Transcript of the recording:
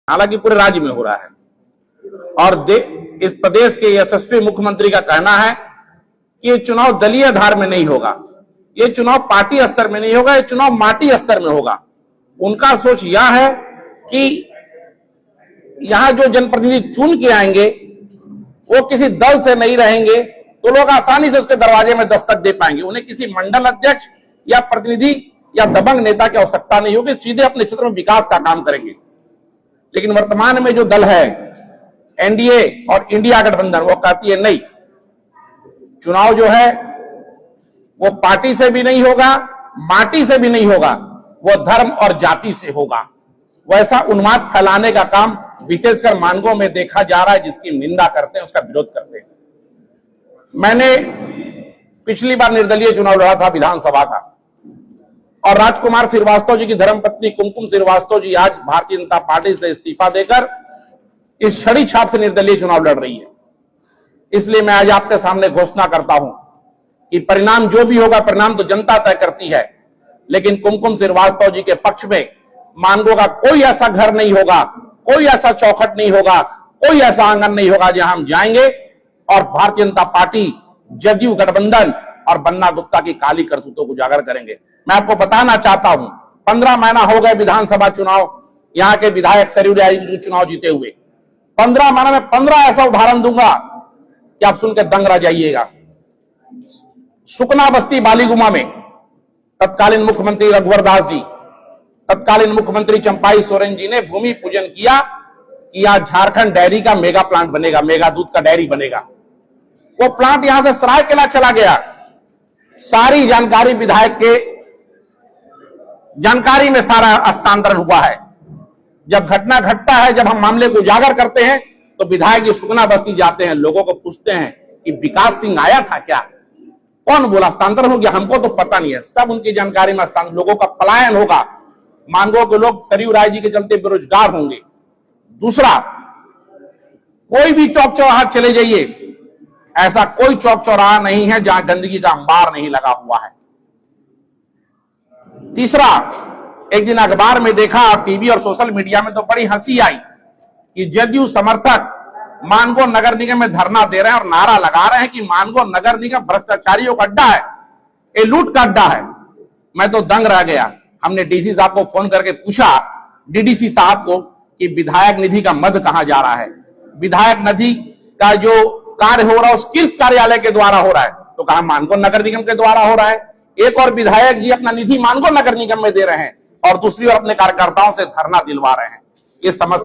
हालांकि पूरे राज्य में हो रहा है। और इस प्रदेश के यशस्वी मुख्यमंत्री का कहना है कि ये चुनाव दलीय आधार में नहीं होगा, ये चुनाव पार्टी स्तर में नहीं होगा, ये चुनाव माटी स्तर में होगा। उनका सोच यह है कि यहां जो जनप्रतिनिधि चुन के आएंगे वो किसी दल से नहीं रहेंगे तो लोग आसानी से उसके दरवाजे में दस्तक दे पाएंगे। उन्हें किसी मंडल अध्यक्ष या प्रतिनिधि या दबंग नेता की आवश्यकता नहीं होगी, सीधे अपने क्षेत्र में विकास का काम करेंगे। लेकिन वर्तमान में जो दल है एनडीए और इंडिया गठबंधन, वो कहती है नहीं, चुनाव जो है वो पार्टी से भी नहीं होगा, माटी से भी नहीं होगा, वो धर्म और जाति से होगा। वैसा उन्माद फैलाने का काम विशेषकर मानगो में देखा जा रहा है, जिसकी निंदा करते हैं, उसका विरोध करते हैं। मैंने पिछली बार निर्दलीय चुनाव लड़ा था विधानसभा का, और राजकुमार श्रीवास्तव जी की धर्मपत्नी कुमकुम श्रीवास्तव जी आज भारतीय जनता पार्टी से इस्तीफा देकर इस छड़ी छाप से निर्दलीय चुनाव लड़ रही है। इसलिए मैं आज आपके सामने घोषणा करता हूं कि परिणाम जो भी होगा, परिणाम तो जनता तय करती है, लेकिन कुमकुम श्रीवास्तव जी के पक्ष में मानगो का कोई ऐसा घर नहीं होगा, कोई ऐसा चौखट नहीं होगा, कोई ऐसा आंगन नहीं होगा जहां हम जाएंगे और भारतीय जनता पार्टी, जदयू गठबंधन और बन्ना गुप्ता की काली करतूतों को उजागर करेंगे। मैं आपको बताना चाहता हूं, 15 महीना हो गए विधानसभा चुनाव, यहां के विधायक सरयू राय जी चुनाव जीते हुए। 15 महीने में 15 ऐसा उदाहरण दूंगा कि आप सुनकर दंग रह जाइएगा। सुकना बस्ती बालीगुमा में तत्कालीन मुख्यमंत्री रघुवर दास जी, तत्कालीन मुख्यमंत्री चंपाई सोरेन जी ने भूमि पूजन किया कि यहां झारखंड डेयरी का मेगा प्लांट बनेगा, मेगा दूध का डेयरी बनेगा। वो प्लांट यहां से सरायकेला चला गया। सारी जानकारी विधायक के जानकारी में सारा हस्तांतरण हुआ है। जब घटना घटता है, जब हम मामले को उजागर करते हैं, तो विधायक जी सुकना बस्ती जाते हैं, लोगों को पूछते हैं कि विकास सिंह आया था क्या, कौन बोला, हस्तांतरण हो गया, हमको तो पता नहीं है। सब उनकी जानकारी में हस्तांतरण, लोगों का पलायन होगा, मानगो के लोग सरयू राय जी के चलते बेरोजगार होंगे। दूसरा, कोई भी चौक चौराहा चले जाइए, ऐसा कोई चौक चौराहा नहीं है जहां गंदगी का अंबार नहीं लगा हुआ है। तीसरा, एक दिन अखबार में देखा, टीवी और सोशल मीडिया में तो बड़ी हंसी आई कि जदयू समर्थक मानगो नगर निगम में धरना दे रहे हैं और नारा लगा रहे हैं कि मानगो नगर निगम भ्रष्टाचारियों का अड्डा है, ये लूट का अड्डा है। मैं तो दंग रह गया। हमने डीसी साहब को फोन करके पूछा, डीडीसी साहब को, कि विधायक निधि का मद कहां जा रहा है, विधायक निधि का जो कार्य हो रहा है उस किस कार्यालय के द्वारा हो रहा है, तो कहा मानगो नगर निगम के द्वारा हो रहा है। एक और विधायक जी अपना निधि मानगो नगर निगम में दे रहे हैं और दूसरी ओर अपने कार्यकर्ताओं से धरना दिलवा रहे हैं। ये समस्या